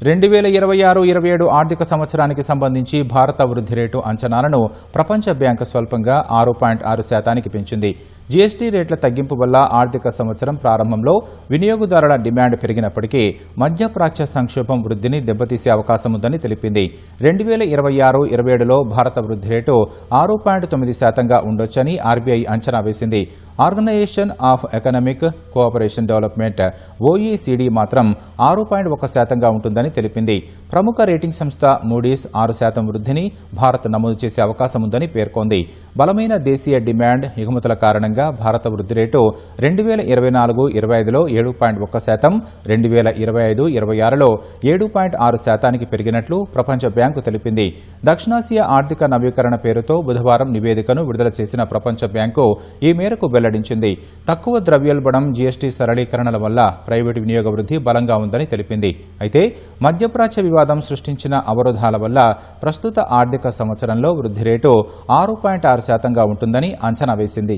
2026-27 ఆర్థిక సంవత్సరానికి సంబంధించి భారత వృద్ధి రేటు అంచనాలను ప్రపంచ బ్యాంకు స్వల్పంగా 6.6% పెంచింది. జీఎస్టీ రేట్ల తగ్గింపు వల్ల ఆర్థిక సంవత్సరం ప్రారంభంలో వినియోగదారుల డిమాండ్ పెరిగినప్పటికీ మధ్యప్రాచ్య సంక్షోభం వృద్ధిని దెబ్బతీసే అవకాశం ఉందని తెలిపింది. 2026-27లో భారత వృద్ధి రేటు 6.9%గా ఉండొచ్చని ఆర్బీఐ అంచనా వేసింది. Organisation of economic cooperation development OECD మాత్రం 6.1%గా ఉంటుందని తెలిపింది. ప్రముఖ రేటింగ్ సంస్థ మూడీస్ 6% వృద్ధిని భారత్ నమోదు చేసే అవకాశం ఉందని పేర్కొంది. బలమైన దేశీయ డిమాండ్ ఎగుమతుల కారణంగా భారత వృద్ధి రేటు 2024-25లో 7.1%, 2025-26లో 7.6%కి పెరిగినట్లు ప్రపంచ బ్యాంకు తెలిపింది. దక్షిణాసియా ఆర్థిక నవీకరణ పేరుతో బుధవారం నివేదికను విడుదల చేసిన ప్రపంచ బ్యాంకు ఈ మేరకు వెల్లడించింది. తక్కువ ద్రవ్యోల్బణం, జీఎస్టీ సరళీకరణల వల్ల ప్రైవేటు వినియోగ వృద్ధి బలంగా ఉందని తెలిపింది. అయితే మధ్యప్రాచ్య వివాదం సృష్టించిన అవరోధాల వల్ల ప్రస్తుత ఆర్థిక సంవత్సరంలో వృద్ధి రేటు 6.6%గా ఉంటుందని అంచనా వేసింది.